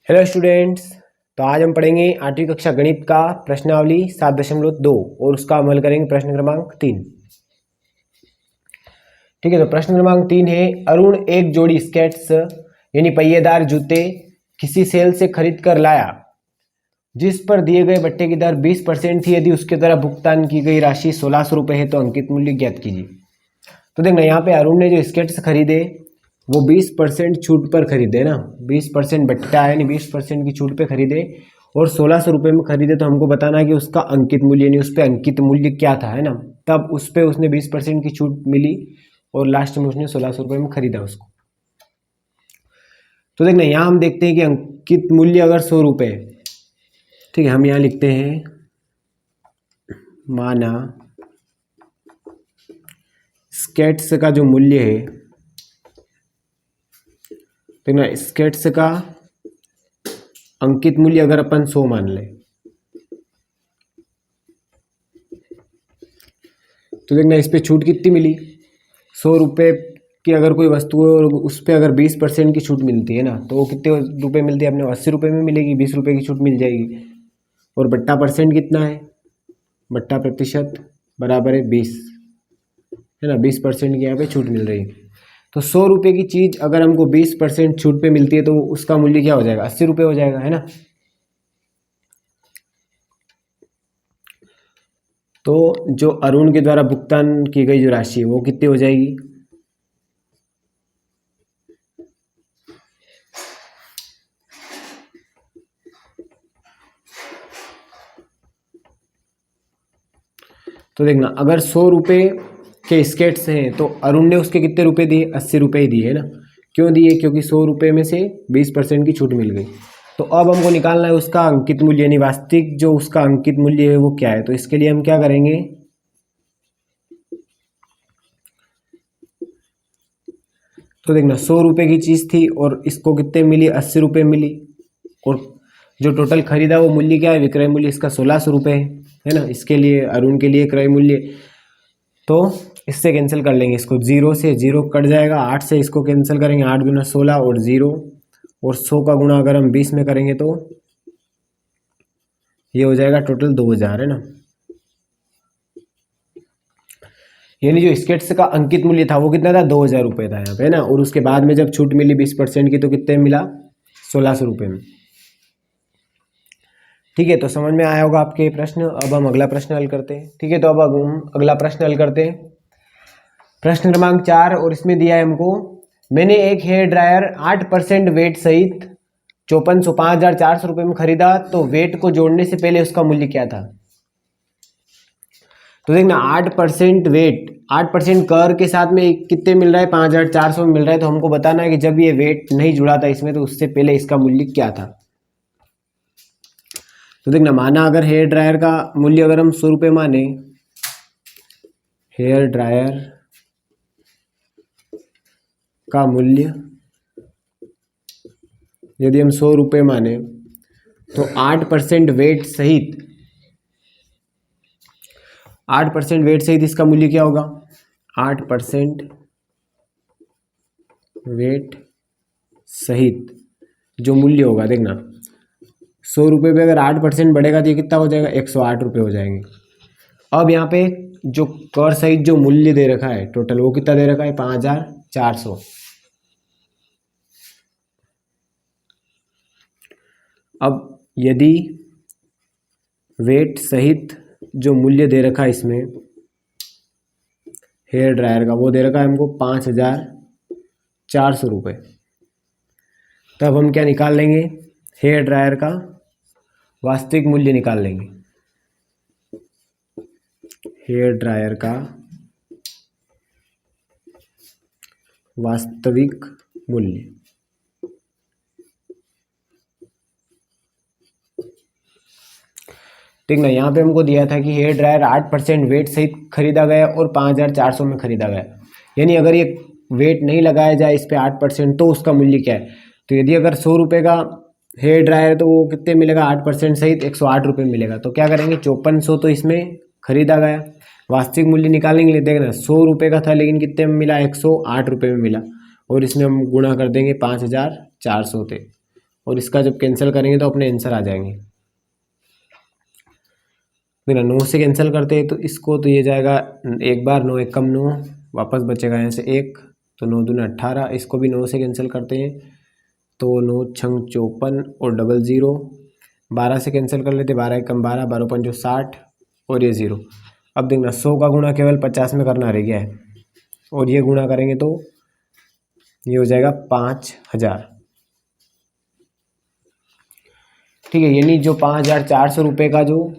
Hello students. तो आज हम पढ़ेंगे 8वीं कक्षा गणित का प्रश्नावली 7.2 और उसका अमल करेंगे प्रश्न क्रमांक 3। ठीक है, तो प्रश्न क्रमांक 3 है, अरुण एक जोड़ी स्केट्स यानी पहिएदार जूते किसी सेल से खरीद कर लाया जिस पर दिए गए बट्टे की दर 20% थी। यदि उसके द्वारा भुगतान की गई राशि 1600 रुपये है तो अंकित मूल्य ज्ञात कीजिए। तो देखना, यहाँ पे अरुण ने जो स्केट्स खरीदे वो 20% छूट पर खरीदे ना, 20% बट्टा है यानी 20% की छूट पे खरीदे और 1600 रुपये में खरीदे। तो हमको बताना है कि उसका अंकित मूल्य यानी उस पर अंकित मूल्य क्या था, है ना। तब उस पर उसने 20% की छूट मिली और लास्ट में उसने 1600 रुपये में खरीदा उसको। तो देखना, यहाँ हम देखते हैं कि अंकित मूल्य अगर 100 रुपये, ठीक है, हम यहाँ लिखते हैं माना स्केट्स का जो मूल्य है, देखना स्केट्स का अंकित मूल्य अगर अपन 100 मान लें तो देखना इस पे छूट कितनी मिली। 100 रुपये की अगर कोई वस्तु है और उस पर अगर 20% की छूट मिलती है ना, तो वो कितने रुपए मिलती है अपने 80 रुपये में मिलेगी, 20 रुपये की छूट मिल जाएगी। और बट्टा परसेंट कितना है, बट्टा प्रतिशत बराबर है 20, है ना, 20% की यहाँ पे छूट मिल रही है। तो 100 रुपये की चीज़ अगर हमको 20% छूट पे मिलती है तो उसका मूल्य क्या हो जाएगा, 80 रुपये हो जाएगा, है ना। तो जो अरुण के द्वारा भुगतान की गई जो राशि है वो कितनी हो जाएगी, तो देखना अगर 100 रुपये के स्केट्स हैं तो अरुण ने उसके कितने रुपए दिए, 80 रुपये ही दिए, है ना। क्यों दिए, क्योंकि 100 रुपये में से 20% की छूट मिल गई। तो अब हमको निकालना है उसका अंकित मूल्य यानी वास्तविक जो उसका अंकित मूल्य है वो क्या है। तो इसके लिए हम क्या करेंगे, तो देखना 100 रुपये की चीज़ थी और इसको कितने मिली, 80 रुपये मिली। और जो टोटल खरीदा वो मूल्य क्या है, विक्रय मूल्य इसका 1600 रुपये है ना। इसके लिए अरुण के लिए क्रय मूल्य, तो इससे कैंसिल कर लेंगे इसको, 0 से 0 कट जाएगा, 8 से इसको कैंसिल करेंगे, 8 दूना 16 और 0 और 100 का गुणा अगर हम 20 में करेंगे तो ये हो जाएगा टोटल 2000, है ना। यानी जो स्केट्स का अंकित मूल्य था वो कितना था, 2000 रुपये था यहाँ पे, है ना। और उसके बाद में जब छूट मिली 20% की तो कितने मिला, 1600 रुपये में। ठीक है, तो समझ में आया होगा आपके प्रश्न। अब हम अगला प्रश्न हल करते हैं। ठीक है, तो अब हम अगला प्रश्न हल करते हैं, प्रश्न क्रमांक 4। और इसमें दिया है हमको, मैंने एक हेयर ड्रायर 8% वेट सहित 54,0400 रुपये में खरीदा, तो वेट को जोड़ने से पहले उसका मूल्य क्या था। तो देखना 8% वेट, 8% कर के साथ में कितने मिल रहा है, 5400 में मिल रहा है। तो हमको बताना है कि जब ये वेट नहीं जुड़ा था इसमें तो उससे पहले इसका मूल्य क्या था। तो देखना, माना अगर हेयर ड्रायर का मूल्य अगर हम 100 रुपये माने, हेयर ड्रायर का मूल्य यदि हम 100 रुपये माने तो 8% वेट सहित, 8% वेट सहित इसका मूल्य क्या होगा, 8% वेट सहित जो मूल्य होगा, देखना 100 रुपये पे अगर 8% बढ़ेगा तो ये कितना हो जाएगा, 108 रुपये हो जाएंगे। अब यहाँ पे जो कर सहित जो मूल्य दे रखा है टोटल वो कितना दे रखा है, 5400। अब यदि वेट सहित जो मूल्य दे रखा है इसमें हेयर ड्रायर का वो दे रखा है हमको 5400 रुपये, तब हम क्या निकाल लेंगे, हेयर ड्रायर का वास्तविक मूल्य निकाल लेंगे। हेयर ड्रायर का वास्तविक मूल्य, ठीक ना। यहाँ पे हमको दिया था कि हेयर ड्रायर 8% वेट सहित खरीदा गया और 5400 में खरीदा गया। यानी अगर ये वेट नहीं लगाया जाए इस पर 8% तो उसका मूल्य क्या है। तो यदि अगर 100 रुपये का हेयर ड्रायर तो वो कितने मिलेगा, 8% सहित 108 रुपये मिलेगा। तो क्या करेंगे, 5400 तो इसमें खरीदा गया, वास्तविक मूल्य निकालेंगे, देखना 100 रुपये का था लेकिन कितने में मिला, 108 रुपये में मिला। और इसमें हम गुणा कर देंगे 5400 थे और इसका जब कैंसिल करेंगे तो अपने आंसर आ जाएंगे। बिना 9 से कैंसिल करते हैं तो इसको, तो ये जाएगा एक बार 9 एक कम 9, वापस बचेगा यहाँ से 1, तो 9 दूना 18। इसको भी 9 से कैंसिल करते हैं तो 9 छंग 54 और डबल 0। 12 से कैंसिल कर लेते, 12 एक कम 12, 12 पंजो 60 और ये 0। अब देखना 100 का गुणा केवल 50 में करना रह गया है, और ये गुणा करेंगे तो ये हो जाएगा 5000। ठीक है, यानी जो 5400 रुपये का जो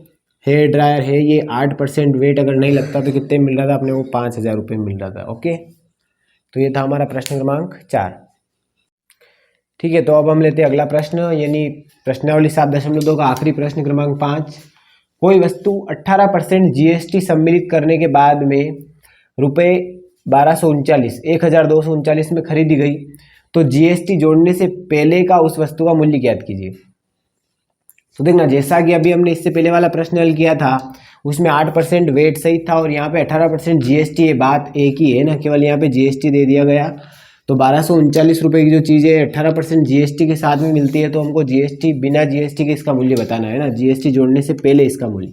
हेयर ड्रायर है ये 8% वेट अगर नहीं लगता तो कितने मिल रहा था अपने को? 5000 रुपये मिल रहा था। ओके, तो ये था हमारा प्रश्न क्रमांक 4। ठीक है, तो अब हम लेते हैं अगला प्रश्न, यानी प्रश्नावली 7.2 का आखिरी प्रश्न क्रमांक 5। कोई वस्तु 18% GST सम्मिलित करने के बाद में रुपये 1239 में खरीदी गई, तो GST जोड़ने से पहले का उस वस्तु का मूल्य ज्ञात कीजिए। तो देखना, जैसा कि अभी हमने इससे पहले वाला प्रश्न हल किया था उसमें 8% वेट सही था और यहाँ पे 18% GST है, बात एक ही है ना, केवल यहाँ पे GST दे दिया गया। तो 1239 रुपये की जो चीज़ है 18% GST के साथ में मिलती है, तो हमको GST बिना GST के इसका मूल्य बताना है ना, GST जोड़ने से पहले इसका मूल्य।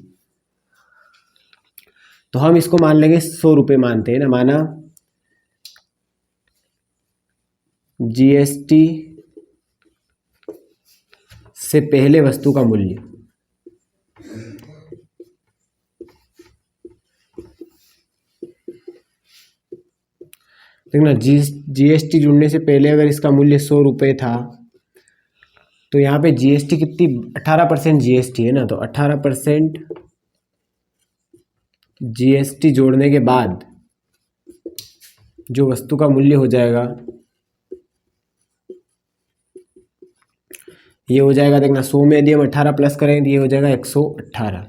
तो हम इसको मान लेंगे 100 रुपये मानते हैं ना, माना GST से पहले वस्तु का मूल्य। देखना, GST जुड़ने से पहले अगर इसका मूल्य 100 रुपये था तो यहाँ पे GST कितनी? 18% GST है ना, तो 18% GST जोड़ने के बाद जो वस्तु का मूल्य हो जाएगा ये हो जाएगा, देखना 100 में यदि हम 18 प्लस करें तो ये हो जाएगा 118।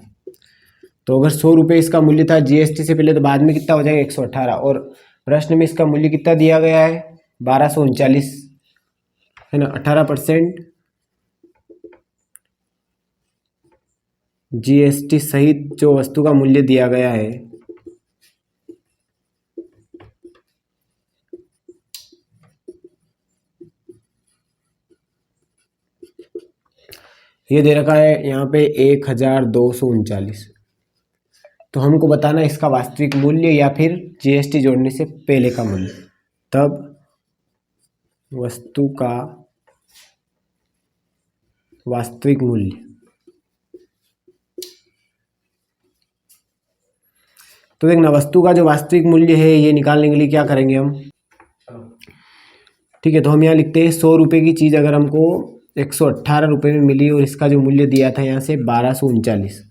तो अगर 100 रुपये इसका मूल्य था GST से पहले, तो बाद में कितना हो जाएगा? 118। और प्रश्न में इसका मूल्य कितना दिया गया है? 1239 है ना। 18% GST सहित जो वस्तु का मूल्य दिया गया है ये दे रखा है यहाँ पे 1239। तो हमको बताना है इसका वास्तविक मूल्य या फिर GST जोड़ने से पहले का मूल्य। तब वस्तु का वास्तविक मूल्य, तो देखना वस्तु का जो वास्तविक मूल्य है ये निकालने के लिए क्या करेंगे हम? ठीक है, तो हम यहाँ लिखते हैं 100 रुपये की चीज़ अगर हमको 118 रुपये में मिली और इसका जो मूल्य दिया था यहाँ से 1239,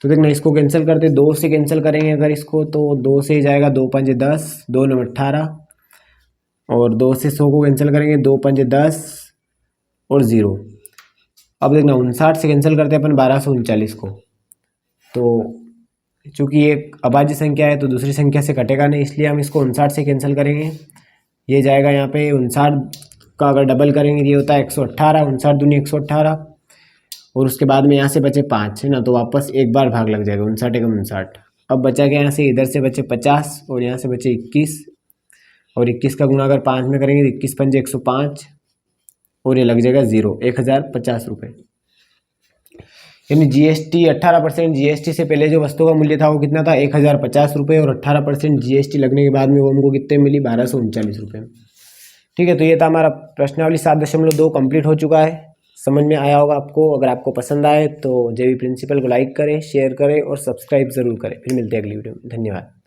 तो देखना इसको कैंसिल करते, 2 से कैंसिल करेंगे अगर इसको, तो 2 से ही जाएगा, 2 पंजे 10, 2 नौ 18, और 2 से 100 को कैंसिल करेंगे, 2 पंजे 10 और 0। अब देखना 59 से कैंसिल करते हैं अपन 1239 को, तो चूँकि ये अभाज्य संख्या है तो दूसरी संख्या से कटेगा नहीं, इसलिए हम इसको 59 से कैंसिल करेंगे। ये जाएगा यहाँ पे 59 का अगर डबल करेंगे ये होता है 118, 59 दूनी 118, और उसके बाद में यहाँ से बचे 5 है ना, तो वापस एक बार भाग लग जाएगा, 59 एकम 59। अब बचा क्या यहाँ से? इधर से बचे 50 और यहाँ से बचे 21, और 21 का गुणा अगर 5 में करेंगे तो 21 पंजे 105 और ये लग जाएगा 0, 1050 रुपये। यानी GST 18% GST से पहले जो वस्तु का मूल्य था वो कितना था? 1050 रुपये, और 18% GST लगने के बाद में वो हमको कितने मिली? 1239 रुपये। ठीक है, तो ये था हमारा प्रश्नावली 7.2 कंप्लीट हो चुका है। समझ में आया होगा आपको। अगर आपको पसंद आए तो जेवी प्रिंसिपल को लाइक करें, शेयर करें और सब्सक्राइब ज़रूर करें। फिर मिलते हैं अगली वीडियो में। धन्यवाद।